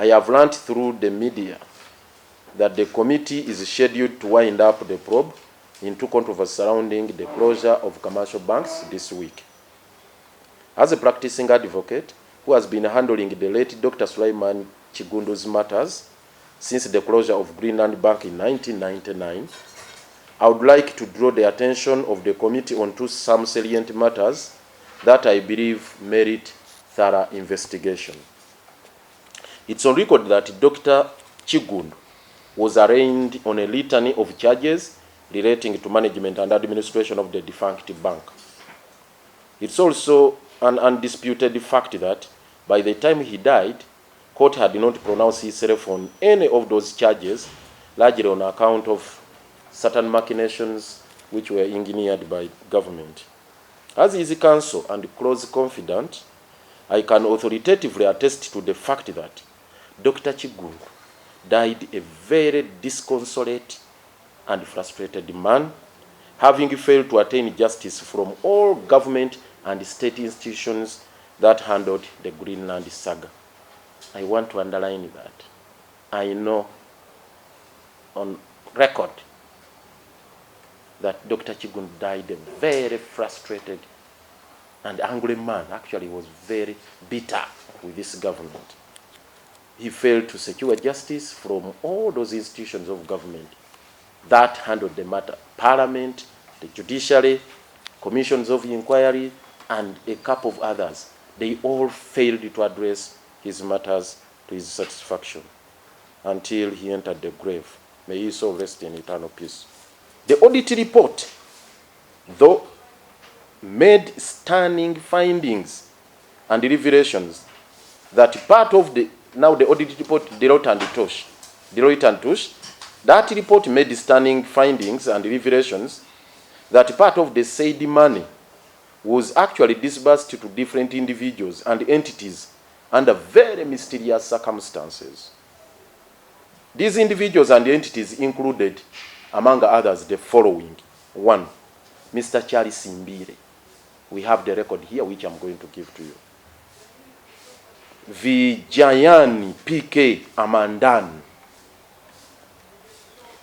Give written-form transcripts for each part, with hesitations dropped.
I have learned through the media that the committee is scheduled to wind up the probe into controversy surrounding the closure of commercial banks this week. As a practicing advocate who has been handling the late Dr. Sulaiman Chigundu's matters since the closure of Greenland Bank in 1999, I would like to draw the attention of the committee onto some salient matters that I believe merit thorough investigation. It's on record that Dr. Chigundu was arraigned on a litany of charges relating to management and administration of the defunct bank. It's also an undisputed fact that by the time he died, court had not pronounced himself on any of those charges, largely on account of certain machinations which were engineered by government. As his counsel and close confidant, I can authoritatively attest to the fact that Dr. Chigundu died a very disconsolate and frustrated man, having failed to attain justice from all government and state institutions that handled the Greenland saga. I want to underline that. I know on record that Dr. Chigundu died a very frustrated and angry man. Actually, he was very bitter with this government. He failed to secure justice from all those institutions of government that handled the matter. Parliament, the judiciary, commissions of inquiry, and a couple of others. They all failed to address his matters to his satisfaction until he entered the grave. May he so rest in eternal peace. The audit report, though, made stunning findings and revelations that part of the, now the audit report, Deloitte and Touche, that report made stunning findings and revelations that part of the said money was actually disbursed to different individuals and entities under very mysterious circumstances. These individuals and entities included, among others, the following. 1, Mr. Charles Simbire. We have the record here, which I'm going to give to you. Vijayani PK Amandan.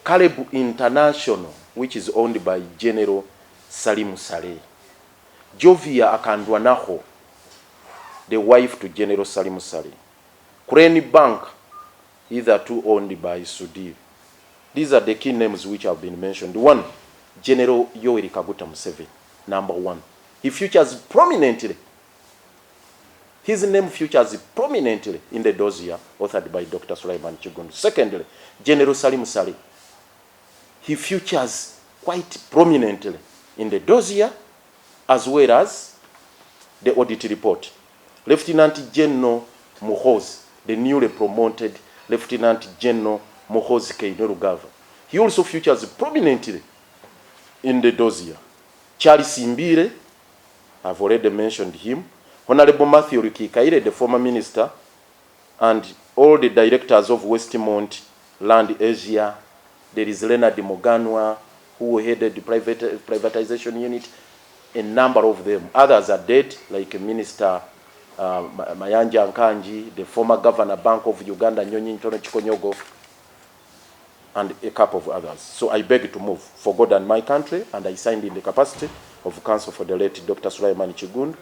Kalebu International, which is owned by General Salim Saleh. Jovia Akandwanaho, the wife to General Salim Saleh. Greenland Bank, either two owned by Sudhir. These are the key names which have been mentioned. 1, General Yoweri Kaguta Museveni, number 1. He features prominently. His name features prominently in the dossier authored by Dr. Sulaiman Chigundu. Secondly, General Salim Saleh. He features quite prominently in the dossier as well as the audit report. Lieutenant General Muhoozi, the newly promoted Lieutenant General Muhoozi Kainerugaba. He also features prominently in the dossier. Charles Simbire, I've already mentioned him. Honorable Matthew Rukikaire, the former minister, and all the directors of Westmont Land Asia. There is Leonard Muganwa, who headed the privatization unit, a number of them. Others are dead, like Minister Mayanja Nkanji, the former governor Bank of Uganda, Nyonyi Ntono Chikonyogo, and a couple of others. So I beg to move for God and my country, and I signed in the capacity of counsel for the late Dr. Sulaiman Chigundu.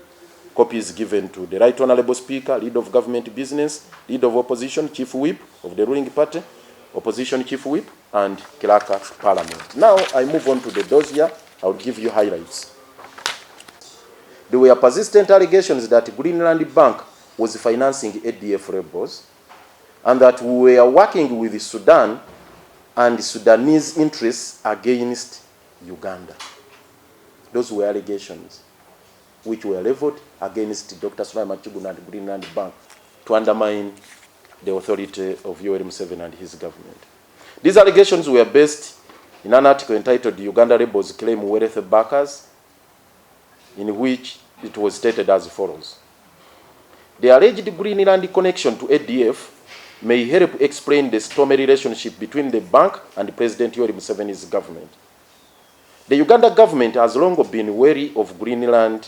Copies given to the Right Honorable Speaker, Leader of Government Business, Leader of Opposition, Chief Whip of the ruling party, Opposition Chief Whip, and Clerk of Parliament. Now I move on to the dossier. I will give you highlights. There were persistent allegations that Greenland Bank was financing ADF rebels and that we were working with Sudan and Sudanese interests against Uganda. Those were allegations which were leveled against Dr. Sulaiman Chigundu and Greenland Bank to undermine the authority of Yoweri Museveni and his government. These allegations were based in an article entitled Uganda Rebels Claim Wealth Backers, in which it was stated as follows. The alleged Greenland connection to ADF may help explain the stormy relationship between the bank and President Yoweri Museveni's government. The Uganda government has long been wary of Greenland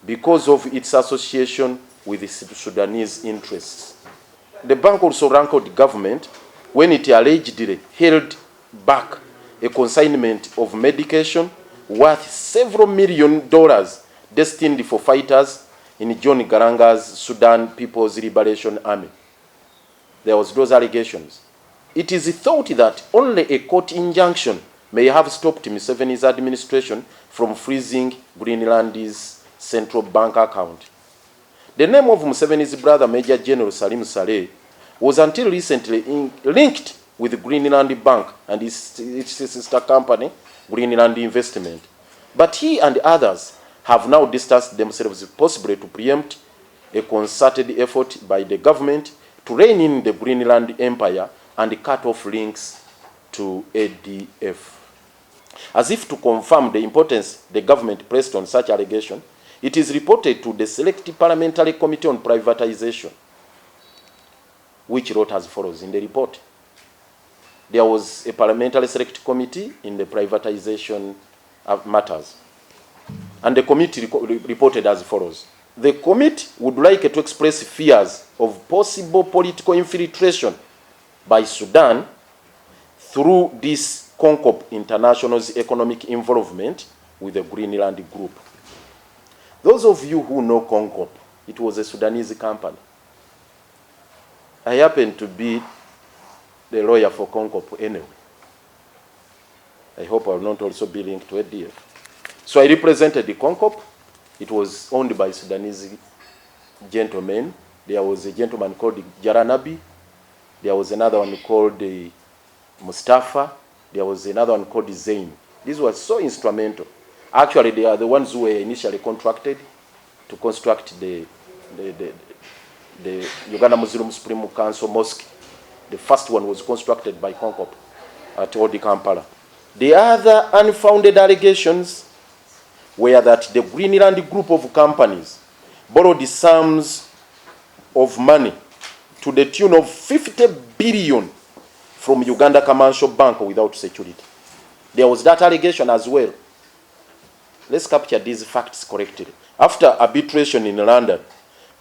because of its association with the Sudanese interests. The bank also rankled the government when it allegedly held back a consignment of medication worth several $1 million destined for fighters in John Garanga's Sudan People's Liberation Army. There was those allegations. It is thought that only a court injunction may have stopped Museveni's administration from freezing Greenland's central bank account. The name of Museveni's brother, Major General Salim Saleh, was until recently linked with Greenland Bank and its sister company, Greenland Investment. But he and others have now distanced themselves possibly to preempt a concerted effort by the government to rein in the Greenland Empire and cut off links to ADF. As if to confirm the importance the government placed on such allegation, it is reported to the Select Parliamentary Committee on Privatization, which wrote as follows in the report. There was a parliamentary select committee in the privatization matters, and the committee reported as follows. The committee would like to express fears of possible political infiltration by Sudan through this CONCOP International's economic involvement with the Greenland Group. Those of you who know CONCOP, it was a Sudanese company. I happen to be the lawyer for CONCOP anyway. I hope I will not also be linked to ADF. So I represented the CONCOP. It was owned by Sudanese gentlemen. There was a gentleman called Jaranabi. There was another one called Mustafa. There was another one called Zain. These were so instrumental. Actually, they are the ones who were initially contracted to construct the Uganda Muslim Supreme Council Mosque. The first one was constructed by CONCOP at Audit, Kampala. The other unfounded allegations were that the Greenland group of companies borrowed sums of money to the tune of 50 billion from Uganda Commercial Bank without security. There was that allegation as well. Let's capture these facts correctly. After arbitration in London,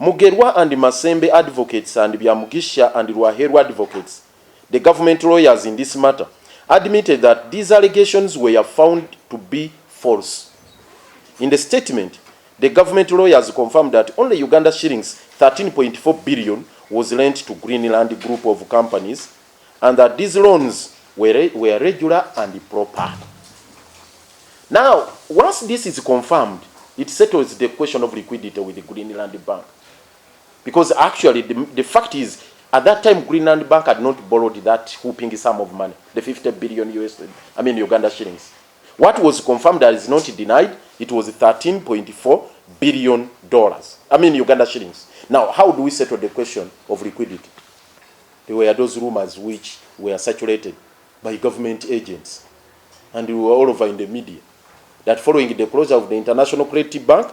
Mugerwa and Masembe advocates and Byamugisha and Ruaheru advocates, the government lawyers in this matter, admitted that these allegations were found to be false. In the statement, the government lawyers confirmed that only Uganda shillings 13.4 billion was lent to Greenland group of companies and that these loans were regular and proper. Now, once this is confirmed, it settles the question of liquidity with the Greenland Bank. Because actually, the fact is, at that time, Greenland Bank had not borrowed that whooping sum of money, the 50 billion Uganda shillings. What was confirmed that is not denied, it was $13.4 billion. Uganda shillings. Now, how do we settle the question of liquidity? There were those rumors which were saturated by government agents, and we were all over in the media, that following the closure of the International Credit Bank,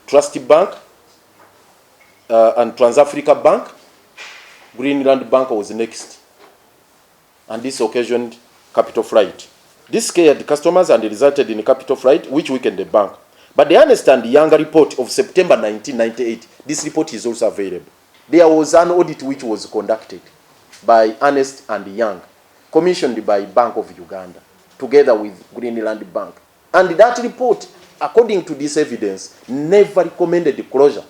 Trust Bank, and Transafrica Bank, Greenland Bank was next. And this occasioned capital flight. This scared customers and resulted in a capital flight, which weakened the bank. But the Ernst and Young report of September 1998, this report is also available. There was an audit which was conducted by Ernst and Young, commissioned by Bank of Uganda, together with Greenland Bank. And that report, according to this evidence, never recommended the closure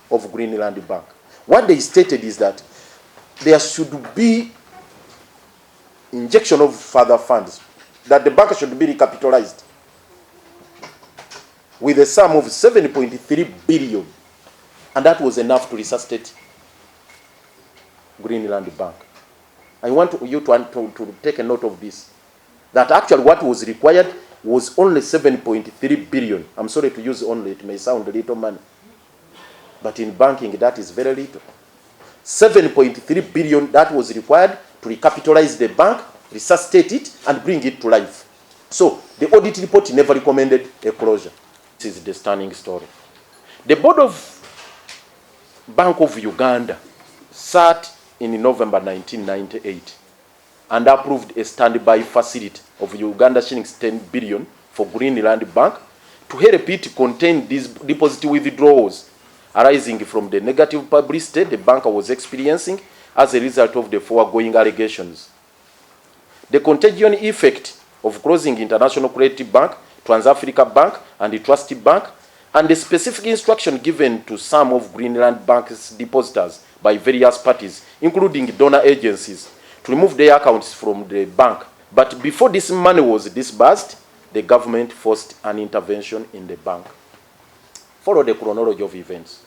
of Greenland Bank. What they stated is that there should be injection of further funds, that the bank should be recapitalized with a sum of 7.3 billion, and that was enough to resuscitate Greenland Bank. I want you to take a note of this, that actually what was required was only 7.3 billion. I'm sorry to use only, it may sound a little money, but in banking that is very little. 7.3 billion that was required to recapitalize the bank, resuscitate it, and bring it to life. So the audit report never recommended a closure. This is the stunning story. The board of Bank of Uganda sat in November 1998 and approved a standby facility of Uganda shillings 10 billion for Greenland Bank to help it contain these deposit withdrawals arising from the negative publicity the bank was experiencing as a result of the foregoing allegations. The contagion effect of closing International Credit Bank, Trans-Africa Bank, and the Trustee Bank, and the specific instruction given to some of Greenland Bank's depositors by various parties, including donor agencies, to remove their accounts from the bank. But before this money was disbursed, the government forced an intervention in the bank. Follow the chronology of events.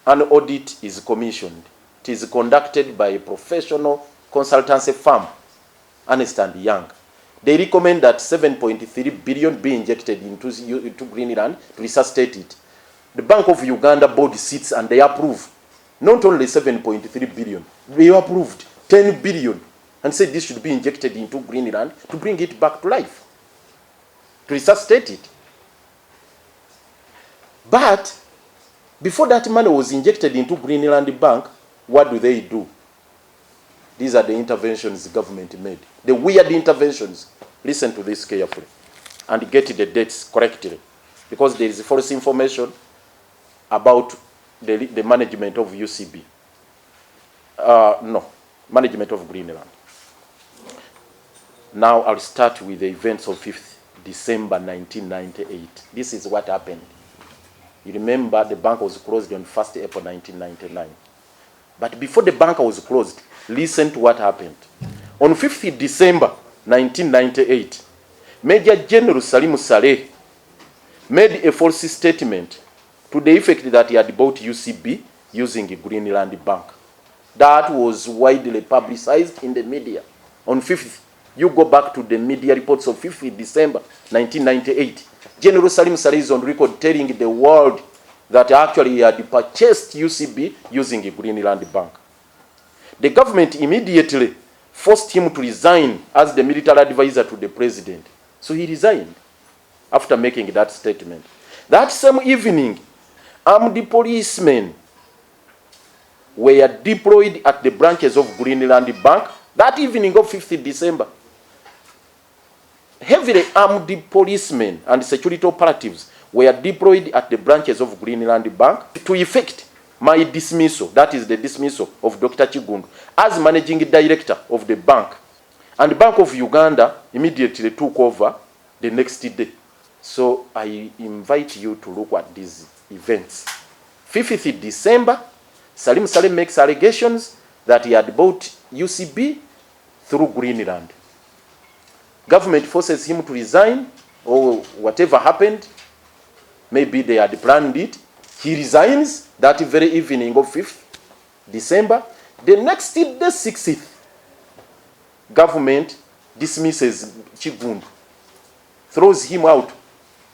An audit is commissioned. It is conducted by a professional consultancy firm, Ernst & Young. They recommend that 7.3 billion be injected into Greenland to resuscitate it. The Bank of Uganda board sits and they approve. Not only 7.3 billion, they approved 10 billion and said this should be injected into Greenland to bring it back to life, to resuscitate it. But before that money was injected into Greenland Bank, what do? These are the interventions the government made. The weird interventions. Listen to this carefully and get the dates correctly, because there is false information about the management of UCB. Management of Greenland. Now I'll start with the events of 5th December 1998. This is what happened. You remember the bank was closed on 1st April 1999. But before the bank was closed, listen to what happened. On 5th December 1998, Major General Salim Saleh made a false statement to the effect that he had bought UCB using a Greenland Bank. That was widely publicized in the media. On 5th, you go back to the media reports of 5th December 1998. General Salim Saleh is on record telling the world that actually he had purchased UCB using a Greenland Bank. The government immediately forced him to resign as the military advisor to the president. So he resigned after making that statement. That same evening, armed policemen were deployed at the branches of Greenland Bank that evening of 5th December. Heavily armed policemen and security operatives were deployed at the branches of Greenland Bank to effect my dismissal, that is the dismissal of Dr. Kigongo, as managing director of the bank. And the Bank of Uganda immediately took over the next day. So I invite you to look at these events. 5th December, Salim Saleh makes allegations that he had bought UCB through Greenland. Government forces him to resign, or whatever happened. Maybe they had planned it. He resigns that very evening of 5th December. The next day, the 6th, government dismisses Kigongo, throws him out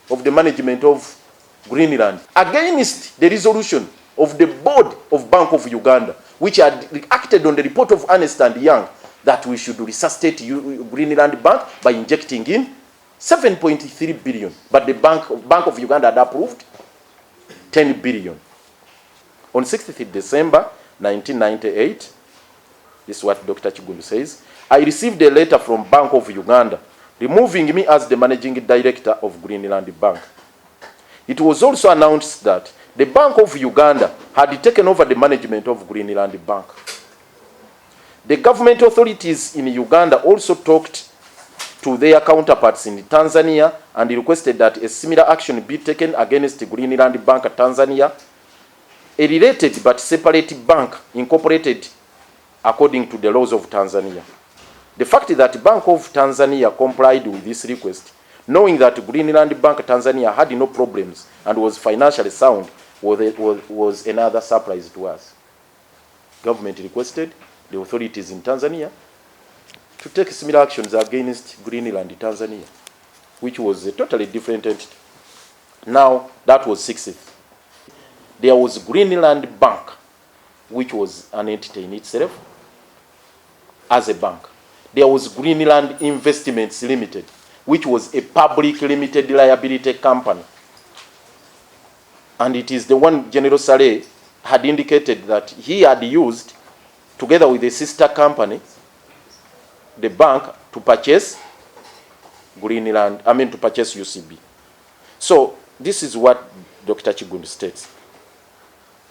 of the management of Greenland against the resolution of the board of Bank of Uganda, which had acted on the report of Ernst & Young that we should resuscitate Greenland Bank by injecting in 7.3 billion. But the Bank of Uganda had approved 10 billion. On 6th December 1998, this is what Dr. Kigongo says, I received a letter from Bank of Uganda removing me as the managing director of Greenland Bank. It was also announced that the Bank of Uganda had taken over the management of Greenland Bank. The government authorities in Uganda also talked to their counterparts in Tanzania and requested that a similar action be taken against Greenland Bank Tanzania, a related but separate bank incorporated according to the laws of Tanzania. The fact that Bank of Tanzania complied with this request, knowing that Greenland Bank Tanzania had no problems and was financially sound, was another surprise to us. Government requested the authorities in Tanzania to take similar actions against Greenland Tanzania, which was a totally different entity. Now, that was 6th. There was Greenland Bank, which was an entity in itself as a bank. There was Greenland Investments Limited, which was a public limited liability company. And it is the one General Saleh had indicated that he had used, together with a sister company, the bank, to purchase to purchase UCB. So this is what Dr. Kigongo states,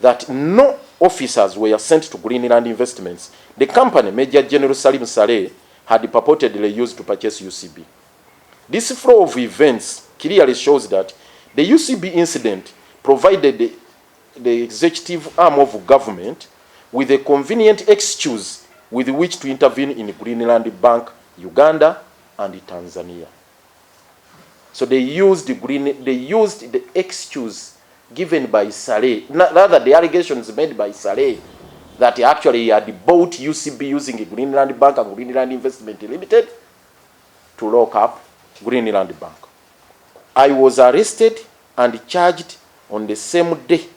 that no officers were sent to Greenland Investments. The company, Major General Salim Saleh, had purportedly used to purchase UCB. This flow of events clearly shows that the UCB incident provided the executive arm of government with a convenient excuse with which to intervene in Greenland Bank, Uganda, and Tanzania. So they used the excuse given by Saleh, rather the allegations made by Saleh, that actually he had bought UCB using Greenland Bank and Greenland Investment Limited to lock up Greenland Bank. I was arrested and charged on the same day,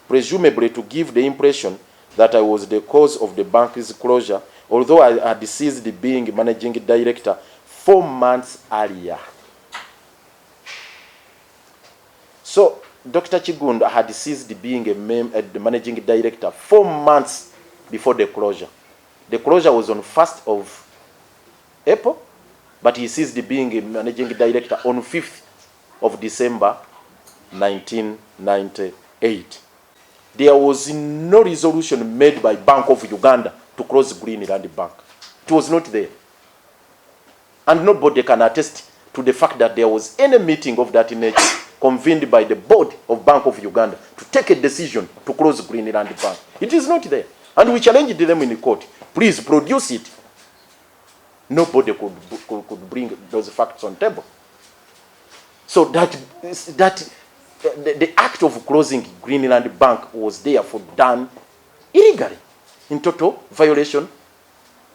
presumably to give the impression that I was the cause of the bank's closure, although I had ceased being managing director 4 months earlier. So Dr. Kigongo had ceased being the managing director 4 months before the closure. The closure was on 1st of April, but he ceased being a managing director on 5th of December 1998. There was no resolution made by Bank of Uganda to close Greenland Bank. It was not there. And nobody can attest to the fact that there was any meeting of that nature convened by the board of Bank of Uganda to take a decision to close Greenland Bank. It is not there. And we challenged them in the court. Please produce it. Nobody could bring those facts on table. So the act of closing Greenland Bank was therefore done illegally, in total violation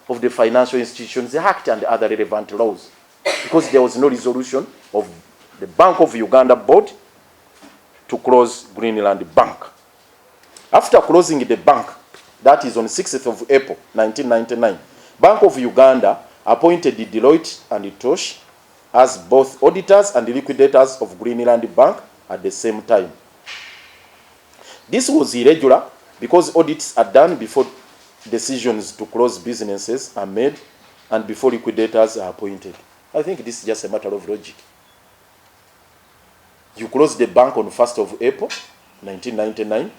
of the Financial Institutions Act and other relevant laws, because there was no resolution of the Bank of Uganda board to close Greenland Bank. After closing the bank, that is on 6th of April 1999, Bank of Uganda appointed Deloitte and Touche as both auditors and liquidators of Greenland Bank at the same time. This was irregular because audits are done before decisions to close businesses are made and before liquidators are appointed. I think this is just a matter of logic. You close the bank on 1st of April 1999.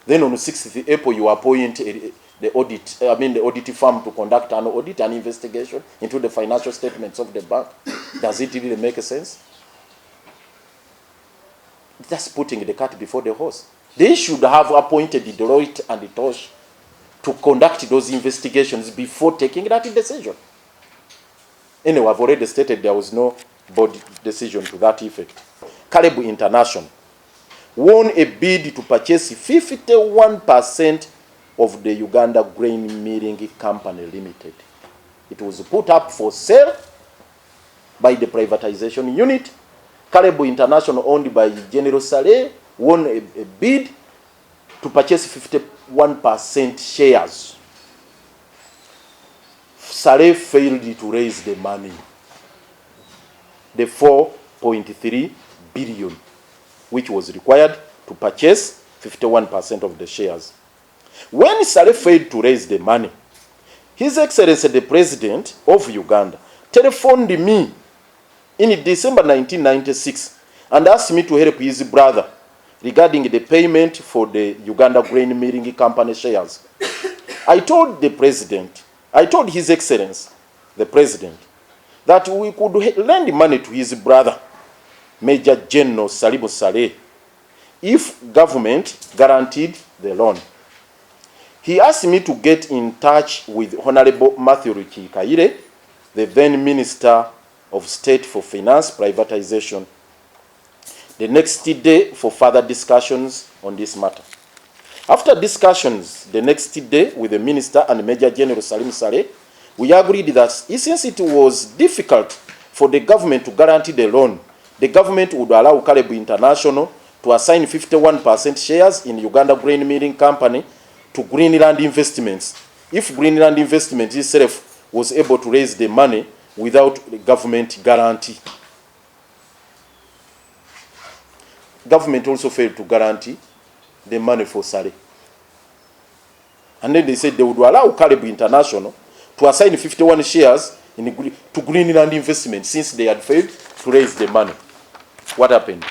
Then on 6th of April, you appoint the audit firm to conduct an audit and investigation into the financial statements of the bank. Does it really make sense? That's putting the cart before the horse. They should have appointed Deloitte and Touche to conduct those investigations before taking that decision. Anyway, I've already stated there was no board decision to that effect. Caleb International won a bid to purchase 51% of the Uganda Grain Milling Company Limited. It was put up for sale by the privatization unit. Caleb International, owned by General Saleh, won a bid to purchase 51% shares. Saleh failed to raise the money, the 4.3 billion, which was required to purchase 51% of the shares. When Saleh failed to raise the money, His Excellency the President of Uganda telephoned me in December 1996 and asked me to help his brother regarding the payment for the Uganda Grain Milling Company shares. I told His Excellency the President, that we could lend money to his brother, Major General Salim Saleh, if government guaranteed the loan. He asked me to get in touch with Honorable Matthew Rukikaire, the then Minister of State for Finance Privatization, the next day for further discussions on this matter. After discussions the next day with the Minister and Major General Salim Saleh, we agreed that since it was difficult for the government to guarantee the loan, the government would allow Caleb International to assign 51% shares in Uganda Grain Milling Company to Greenland Investments, if Greenland Investments itself was able to raise the money without the government guarantee. Government also failed to guarantee the money for Saleh. And then they said they would allow Caleb International to assign 51 shares to Greenland Investments since they had failed to raise the money. What happened?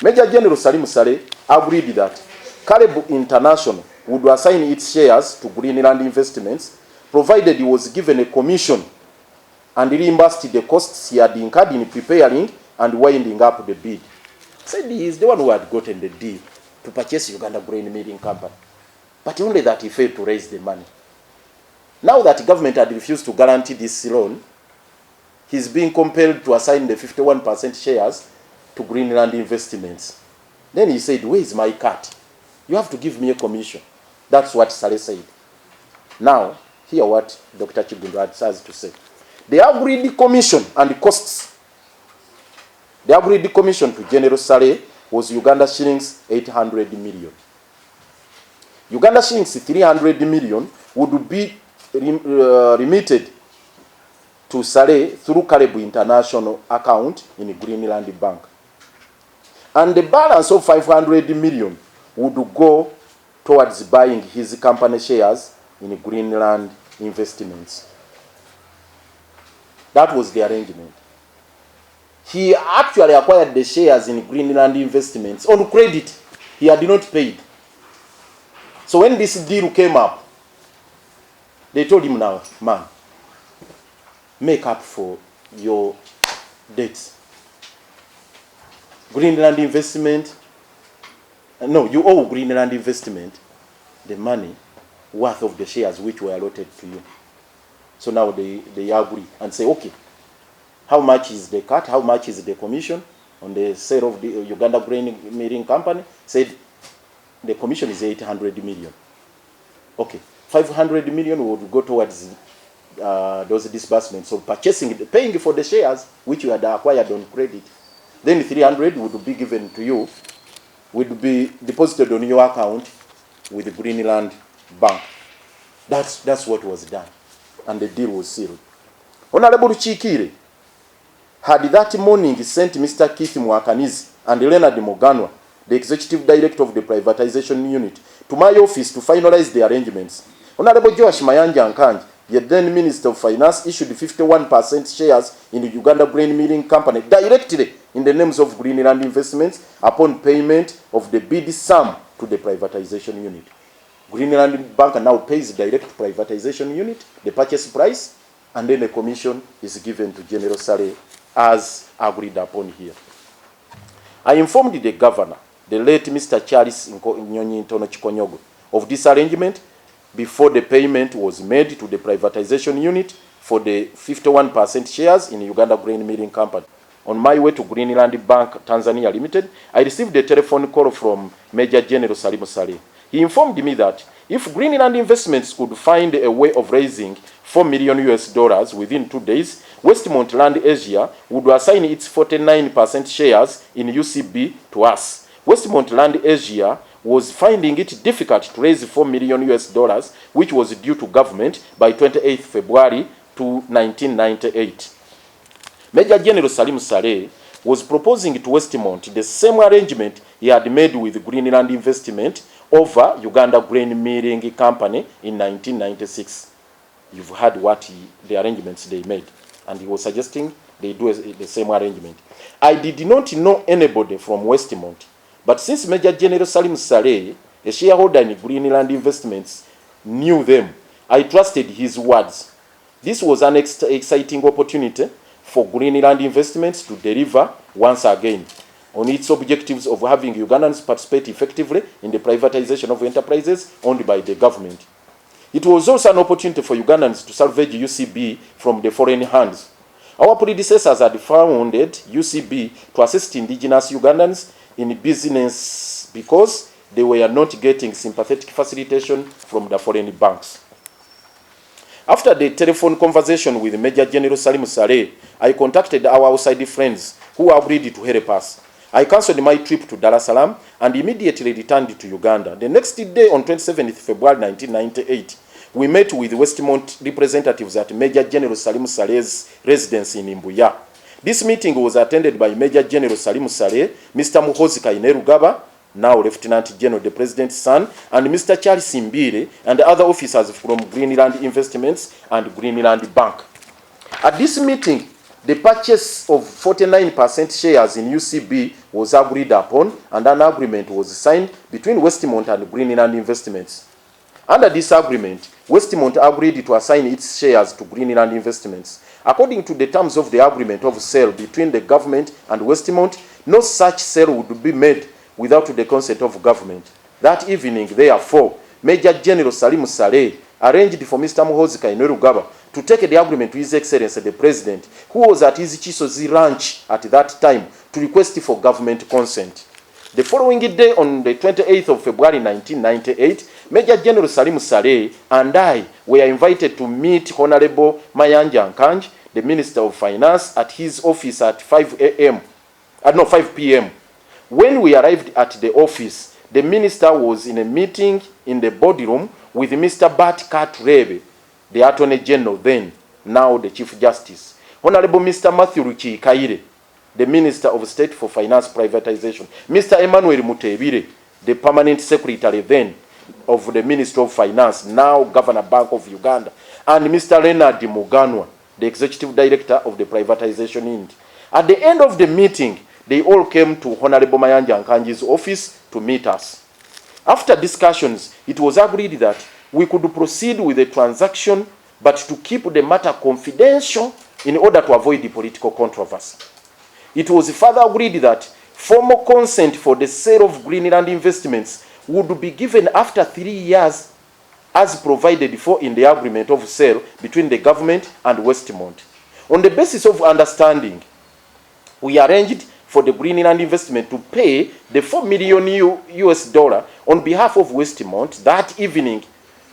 Major General Salim Saleh agreed that Caleb International would assign its shares to Greenland Investments, provided he was given a commission and reimbursed the costs he had incurred in preparing and winding up the bid. Said he is the one who had gotten the deal to purchase Uganda Grain Milling Company, but only that he failed to raise the money. Now that the government had refused to guarantee this loan, he's being compelled to assign the 51% shares to Greenland Investments. Then he said, where is my cut? You have to give me a commission. That's what Saleh said. Now, hear what Dr. Kigongo has to say. The agreed commission and the costs. The agreed commission to General Saleh was Uganda shillings 800 million. Uganda shillings 300 million would be remitted to Saleh through Caleb International account in Greenland Bank. And the balance of 500 million would go towards buying his company shares in Greenland Investments. That was the arrangement. He actually acquired the shares in Greenland Investments on credit. He had not paid. So when this deal came up, they told him, now, man, make up for your debts. Greenland Investment, no, you owe Greenland Investment the money worth of the shares which were allotted to you. So now they agree and say, okay, how much is the cut? How much is the commission on the sale of the Uganda Grain Milling Company? Said the commission is 800 million. Okay, 500 million would go towards those disbursements, so purchasing, paying for the shares which you had acquired on credit. Then 300 would be given to you, would be deposited on your account with the Greenland Bank. That's what was done, and the deal was sealed. Honorable Chikire had that morning sent Mr. Keith Mwakanizi and Leonard Muganwa, the executive director of the privatization unit, to my office to finalize the arrangements. Honorable Joash Mayanja Nkanji, the then Minister of Finance, issued 51% shares in the Uganda Grain Milling Company directly in the names of Greenland Investments upon payment of the bid sum to the privatization unit. Greenland Bank now pays direct privatization unit, the purchase price, and then a commission is given to General Saleh as agreed upon here. I informed the governor, the late Mr. Charles Nyonyi Ntono Chikonyogo, of this arrangement before the payment was made to the privatization unit for the 51% shares in Uganda Grain Milling Company. On my way to Greenland Bank, Tanzania Limited, I received a telephone call from Major General Salim Saleh. He informed me that if Greenland Investments could find a way of raising $4 million within 2 days, Westmont Land Asia would assign its 49% shares in UCB to us. Westmont Land Asia was finding it difficult to raise $4 million, which was due to government by 28 February to 1998. Major General Salim Saleh was proposing to Westmont the same arrangement he had made with Greenland Investment over Uganda Grain Milling Company in 1996. You've heard what the arrangements they made, and he was suggesting they do the same arrangement. I did not know anybody from Westmont, but since Major General Salim Saleh, a shareholder in Greenland Investments, knew them, I trusted his words. This was an exciting opportunity for Greenland Investments to deliver once again on its objectives of having Ugandans participate effectively in the privatization of enterprises owned by the government. It was also an opportunity for Ugandans to salvage UCB from the foreign hands. Our predecessors had founded UCB to assist indigenous Ugandans in business because they were not getting sympathetic facilitation from the foreign banks. After the telephone conversation with Major General Salim Saleh, I contacted our outside friends who agreed to help us. I cancelled my trip to Dar es Salaam and immediately returned to Uganda. The next day, on 27th February 1998, we met with Westmont representatives at Major General Salim Saleh's residence in Imbuya. This meeting was attended by Major General Salim Saleh, Mr. Muhoozi Kainerugaba, now Lieutenant General, the President's son, and Mr. Charles Simbire, and other officers from Greenland Investments and Greenland Bank. At this meeting, The purchase of 49% shares in UCB was agreed upon, and an agreement was signed between Westmont and Greenland Investments. Under this agreement, Westmont agreed to assign its shares to Greenland Investments. According to the terms of the agreement of sale between the government and Westmont, no such sale would be made without the consent of government. That evening, therefore, Major General Salim Saleh arranged for Mr. Muhoozi Kainerugaba to take the agreement to His Excellency the President, who was at his Chisozi ranch at that time, to request for government consent. The following day, on the 28th of February 1998, Major General Salim Saleh and I were invited to meet Honorable Mayanja Nkanji, the Minister of Finance, at his office at 5 p.m. When we arrived at the office, the minister was in a meeting in the boardroom with Mr. Bart Katurebe, the Attorney General then, now the Chief Justice, Honorable Mr. Matthew Ruchi Kaire, the Minister of State for Finance Privatization, Mr. Emmanuel Mutebire, the Permanent Secretary then of the Ministry of Finance, now Governor Bank of Uganda, and Mr. Leonard Muganwa, the Executive Director of the Privatization Inc. At the end of the meeting, they all came to Honorable Mayanja Nkanji's office to meet us. After discussions, it was agreed that we could proceed with the transaction, but to keep the matter confidential in order to avoid the political controversy. It was further agreed that formal consent for the sale of Greenland Investments would be given after 3 years, as provided for in the agreement of sale between the government and Westmont. On the basis of understanding, we arranged for the Greenland Investment to pay the $4 million US on behalf of Westmont that evening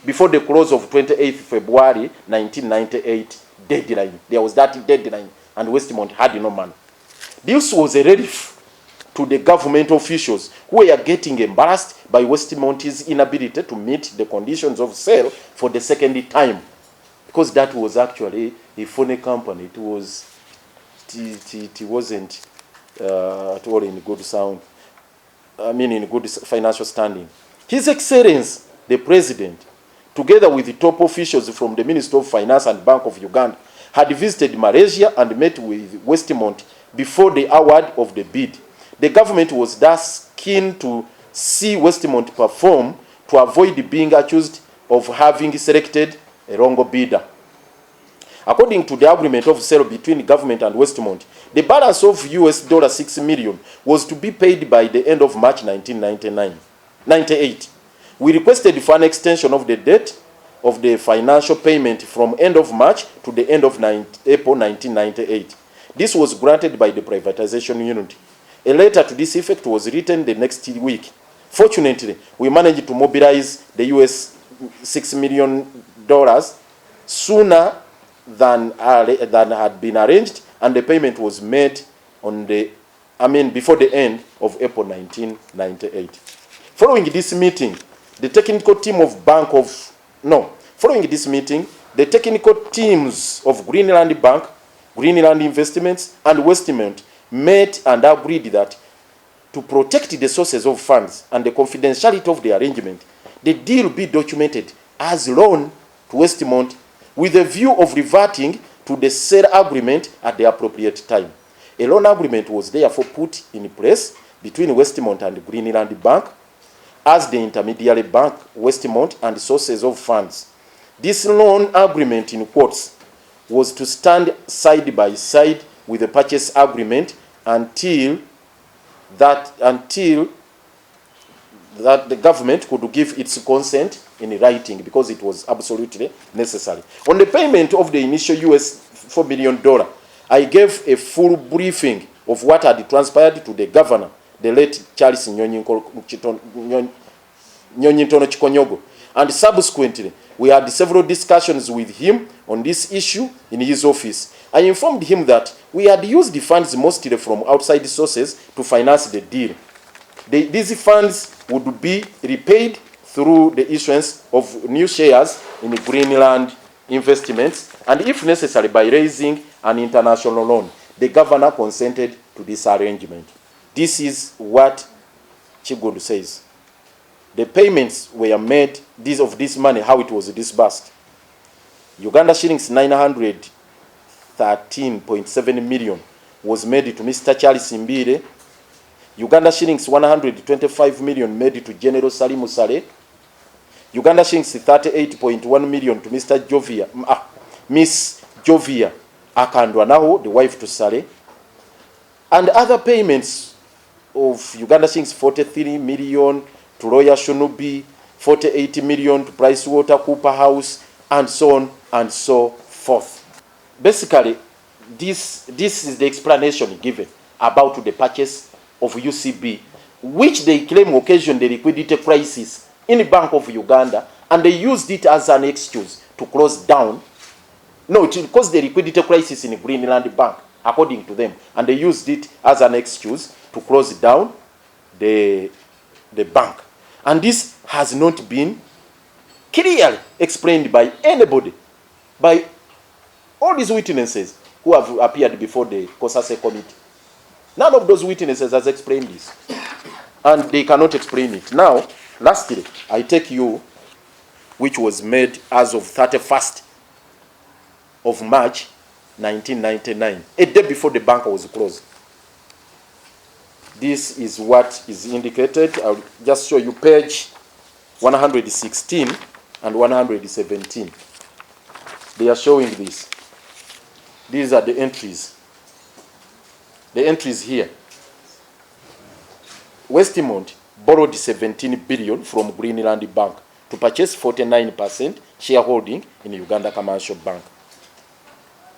before the close of 28th February 1998 deadline. There was that deadline, and Westmont had no money. This was a relief to the government officials who were getting embarrassed by Westmont's inability to meet the conditions of sale for the second time, because that was actually a phony company. It wasn't at all in good sound. In good financial standing. His Excellency, the President, together with the top officials from the Ministry of Finance and Bank of Uganda, had visited Malaysia and met with Westmont before the award of the bid. The government was thus keen to see Westmont perform to avoid being accused of having selected a wrong bidder. According to the agreement of sale between the government and Westmont, the balance of $6 million was to be paid by the end of March 1998. We requested for an extension of the date of the financial payment from end of March to the end of April 1998. This was granted by the privatization unit. A letter to this effect was written the next week. Fortunately, we managed to mobilize the $6 million sooner than had been arranged, and the payment was made on before the end of April 1998. Following this meeting, the technical teams of Greenland Bank, Greenland Investments, and Westmont met and agreed that to protect the sources of funds and the confidentiality of the arrangement, the deal be documented as loan to Westmont with a view of reverting to the sale agreement at the appropriate time. A loan agreement was therefore put in place between Westmont and Greenland Bank as the intermediary bank, Westmont, and sources of funds. This loan agreement, in quotes, was to stand side by side with the purchase agreement until the government could give its consent in writing, because it was absolutely necessary. On the payment of the initial $4 million, I gave a full briefing of what had transpired to the governor, the late Charles Nyonyintono Chikonyogo, and subsequently we had several discussions with him on this issue in his office. I informed him that we had used the funds mostly from outside sources to finance the deal. These funds would be repaid through the issuance of new shares in Greenland Investments, and if necessary by raising an international loan. The governor consented to this arrangement. This is what Kigongo says. The payments were made, this money, how it was disbursed. Uganda shillings 900 13.7 million was made to Mr. Charles Mbire. Uganda shillings 125 million made to General Salim Saleh. Uganda shillings 38.1 million to Mr. Miss Jovia Akandwanaho, the wife to Saleh. And other payments of Uganda shillings 43 million to Lawyer Shonubi, 48 million to Pricewaterhouse House, and so on and so forth. Basically, this is the explanation given about the purchase of UCB, which they claim occasioned the liquidity crisis in the Bank of Uganda, and they used it as an excuse to close down. No, it caused the liquidity crisis in the Greenland Bank, according to them, and they used it as an excuse to close down the bank. And this has not been clearly explained by anybody, by all these witnesses who have appeared before the COSASE committee. None of those witnesses has explained this, and they cannot explain it. Now, lastly, I take you, which was made as of 31st of March 1999, a day before the bank was closed. This is what is indicated. I'll just show you page 116 and 117. They are showing this. These are the entries. The entries here. Westmont borrowed 17 billion from Greenland Bank to purchase 49% shareholding in Uganda Commercial Bank.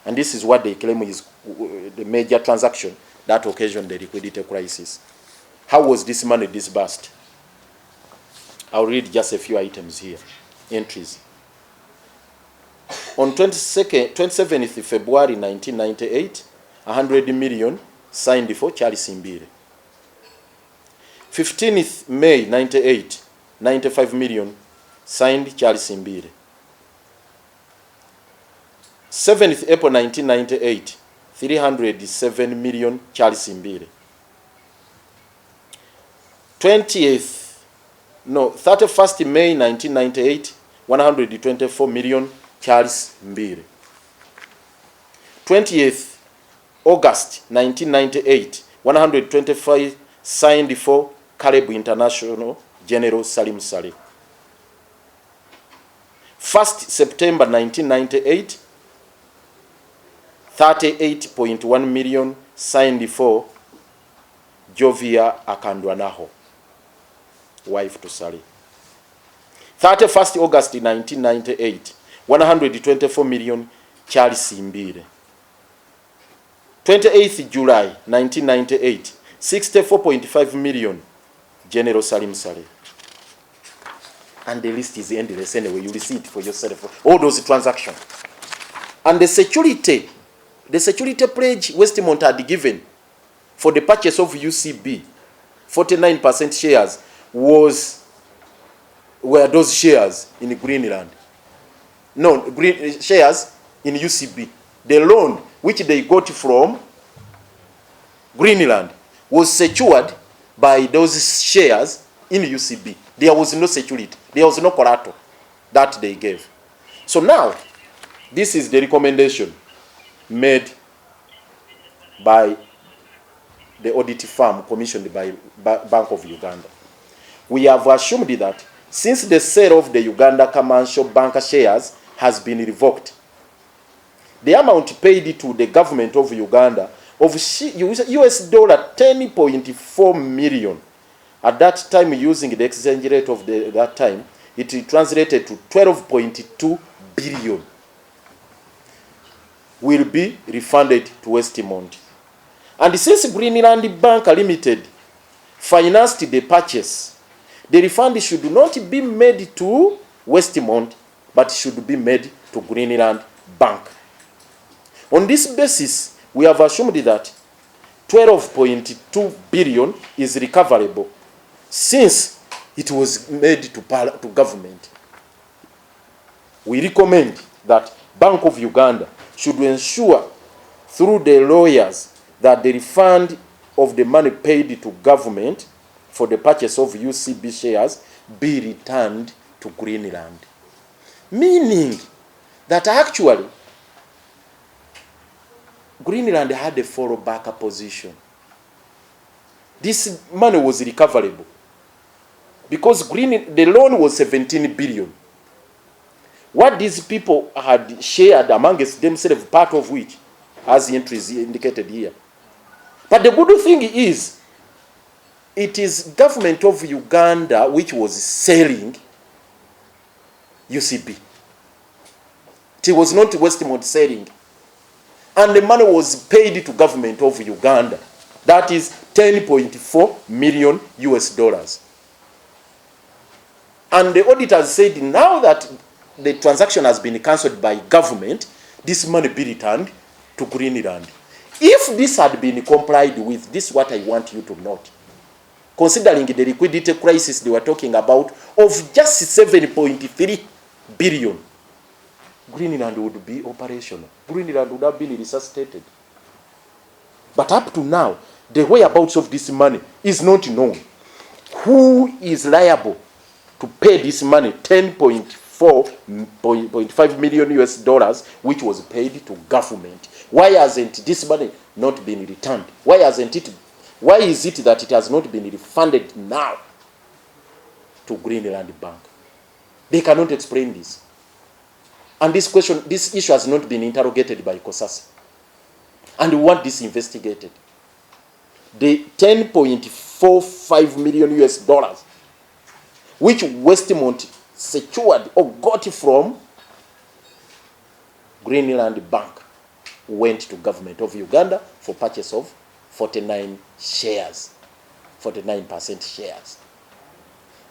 And this is what they claim is the major transaction that occasioned the liquidity crisis. How was this money disbursed? I'll read just a few items here. Entries. On 27th February 1998, 100 million signed for Charles Mbire. 15th May 98, 95 million signed Charles Mbire. 7th April 1998, 307 million Charles Mbire. 31st May 1998, 124 million Charles Mbire. 20th August 1998, 125 signed for Caleb International General Salim Saleh. 1st September 1998, 38.1 million signed for Jovia Akandwanaho, wife to Saleh. 31st August 1998, 124 million Charles Mbire. 28th July 1998, 64.5 million General Salim Saleh. And the list is endless anyway. You will see it for yourself. All those transactions. And the security pledge Westmont had given for the purchase of UCB, 49% shares, were those shares in Greenland. No, shares in UCB. The loan which they got from Greenland was secured by those shares in UCB. There was no security. There was no collateral that they gave. So now, this is the recommendation made by the audit firm commissioned by Bank of Uganda. We have assumed that since the sale of the Uganda Commercial Bank shares has been revoked, the amount paid to the government of Uganda of US dollar 10.4 million, at that time using the exchange rate of that time, it translated to 12.2 billion, will be refunded to Westmont. And since Greenland Bank Limited financed the purchase, the refund should not be made to Westmont, but should be made to Greenland Bank. On this basis, we have assumed that 12.2 billion is recoverable since it was made to government. We recommend that Bank of Uganda should ensure through the lawyers that the refund of the money paid to government for the purchase of UCB shares be returned to Greenland. Meaning that actually Greenland had a fallback position. This money was recoverable because the loan was 17 billion. What these people had shared amongst themselves, part of which, as the entries indicated here. But the good thing is, it is government of Uganda which was selling UCB. It was not Westmont selling. And the money was paid to government of Uganda. That is 10.4 million US dollars. And the auditors said now that the transaction has been cancelled by government, this money be returned to Greenland. If this had been complied with, this is what I want you to note. Considering the liquidity crisis they were talking about of just 7.3 billion, Greenland would be operational. Greenland would have been resuscitated. But up to now, the whereabouts of this money is not known. Who is liable to pay this money, 10.5 million US dollars, which was paid to government? Why hasn't this money not been returned? Why is it that it has not been refunded now to Greenland Bank? They cannot explain this. And this issue has not been interrogated by COSAS. And we want this investigated. The 10.45 million US dollars, which Westmont secured or got from Greenland Bank, went to government of Uganda for purchase of 49% shares.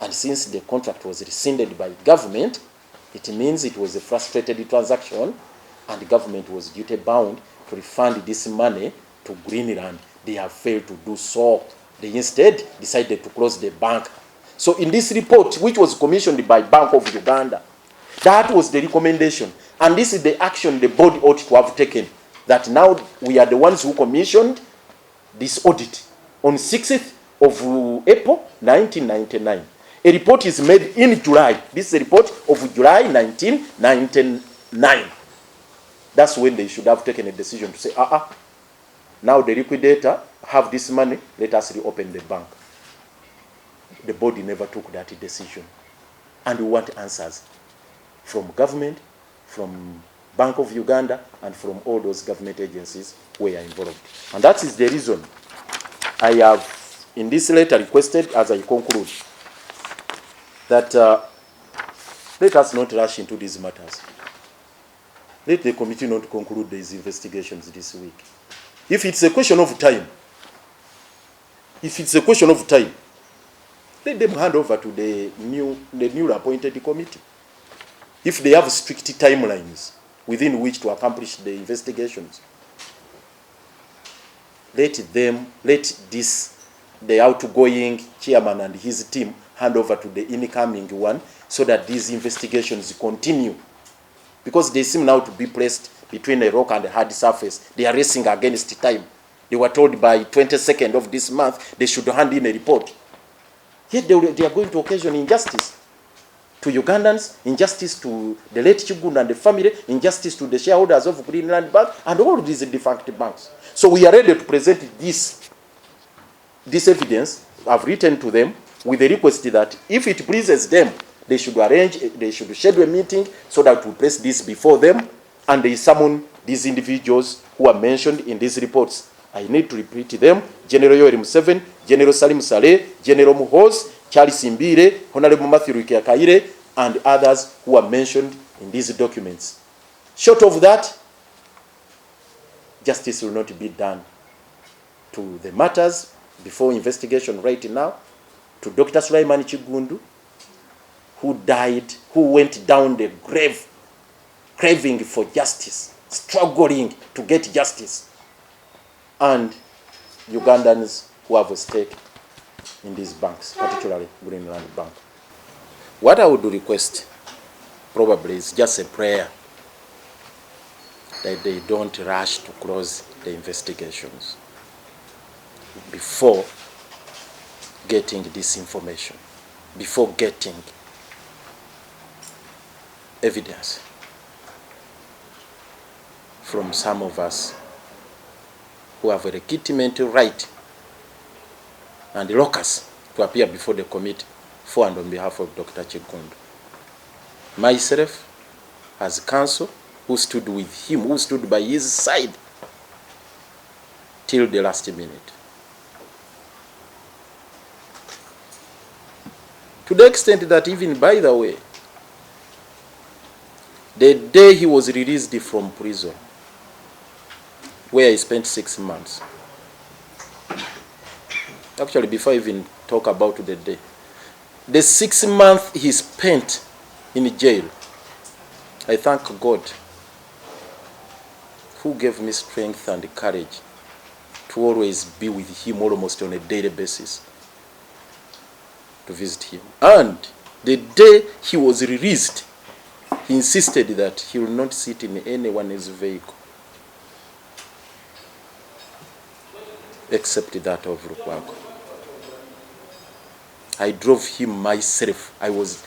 And since the contract was rescinded by government, it means it was a frustrated transaction and the government was duty bound to refund this money to Greenland. They have failed to do so. They instead decided to close the bank. So in this report, which was commissioned by Bank of Uganda, that was the recommendation. And this is the action the board ought to have taken. That now we are the ones who commissioned this audit on 6th of April 1999. A report is made in July. This is a report of July 1999. That's when they should have taken a decision to say, now the liquidator have this money, let us reopen the bank. The body never took that decision. And we want answers from government, from Bank of Uganda, and from all those government agencies who are involved. And that is the reason I have, in this letter, requested, as I conclude, that let us not rush into these matters. Let the committee not conclude these investigations this week. If it's a question of time, let them hand over to the newly appointed committee. If they have strict timelines within which to accomplish the investigations, let the outgoing chairman and his team hand over to the incoming one so that these investigations continue. Because they seem now to be placed between a rock and a hard surface. They are racing against time. They were told by 22nd of this month they should hand in a report. Yet they are going to occasion injustice to Ugandans, injustice to the late Kigongo and the family, injustice to the shareholders of Greenland Bank, and all these defunct banks. So we are ready to present this evidence. I've written to them with a request that if it pleases them, they should schedule a meeting so that we place this before them and they summon these individuals who are mentioned in these reports. I need to repeat them: General Yoweri Museveni, General Salim Saleh, General Muhoozi, Charles Imbire, Honorable Matthew Rukyakaire, and others who are mentioned in these documents. Short of that, justice will not be done to the matters before investigation right now, to Dr. Sulaiman Kigongo, who died, who went down the grave, craving for justice, struggling to get justice, and Ugandans who have a stake in these banks, particularly Greenland Bank. What I would request probably is just a prayer that they don't rush to close the investigations before getting this information, before getting evidence from some of us who have a legitimate right and locus to appear before the committee for and on behalf of Dr. Kigongo. Myself, as counsel, who stood with him, who stood by his side till the last minute. To the extent that even, by the way, the day he was released from prison, where he spent 6 months, actually before I even talk about the day, the 6 months he spent in jail, I thank God who gave me strength and courage to always be with him almost on a daily basis, to visit him. And the day he was released, he insisted that he will not sit in anyone's vehicle except that of Lukwago. I drove him myself. I was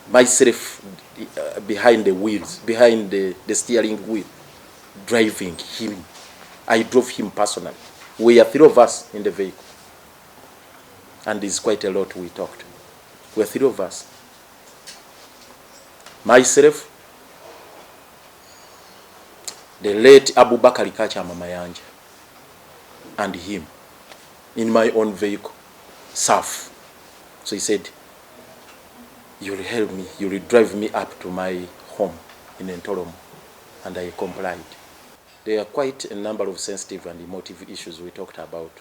myself behind the wheels, behind the steering wheel, driving him. I drove him personally. We are 3 of us in the vehicle. And it's quite a lot we talked. We are 3 of us. Myself, the late Abubakar Kacha Mama Yanja, and him, in my own vehicle, SAF. So he said, you'll help me, you'll drive me up to my home in Ntoromo. And I complied. There are quite a number of sensitive and emotive issues we talked about.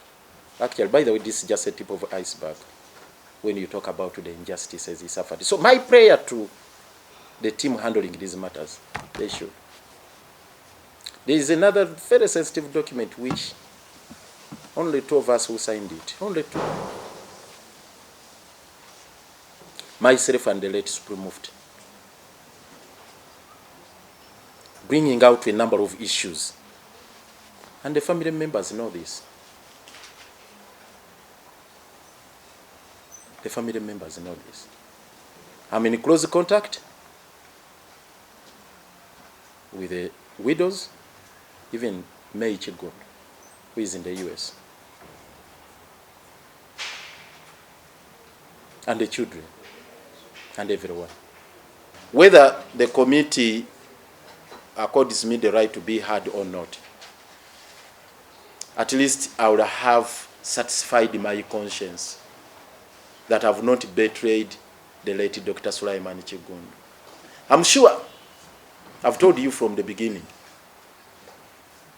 Actually, by the way, this is just a tip of the iceberg when you talk about the injustices he suffered. So my prayer to the team handling these matters, they should. There is another very sensitive document which only 2 of us who signed it. Only 2. Myself and the late Supreme Mufti. Bringing out a number of issues. And the family members know this. The family members know this. I'm in close contact with the widows, even May Kigongo, who is in the US, and the children, and everyone. Whether the committee accords me the right to be heard or not, at least I would have satisfied my conscience that I have not betrayed the late Dr. Sulaiman Kigongo. I'm sure, I've told you from the beginning,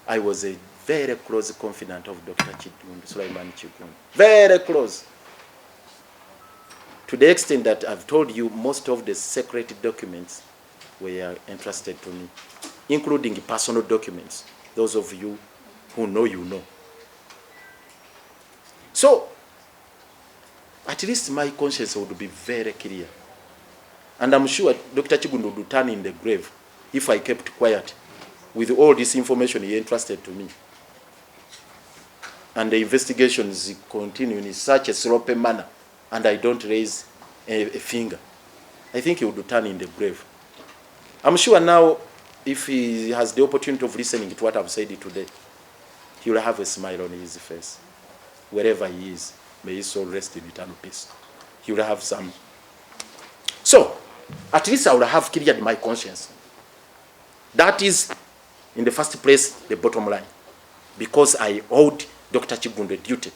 I was a very close confidant of Dr. Sulaiman Kigongo. Very close. To the extent that I've told you most of the secret documents were entrusted to me, including personal documents. Those of you who know, you know. So, at least my conscience would be very clear. And I'm sure Dr. Kigongo would turn in the grave if I kept quiet with all this information he entrusted to me. And the investigations continue in such a sloppy manner, and I don't raise a finger. I think he would turn in the grave. I'm sure now, if he has the opportunity of listening to what I've said today, he will have a smile on his face. Wherever he is, may his soul rest in eternal peace. He will have some. So, at least I will have cleared my conscience. That is, in the first place, the bottom line. Because I owed Dr. Kigongo the duty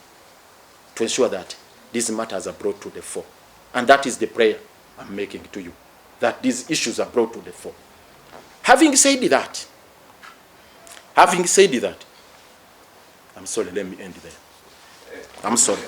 to ensure that these matters are brought to the fore. And that is the prayer I'm making to you, that these issues are brought to the fore. Having said that, I'm sorry, let me end there. I'm sorry.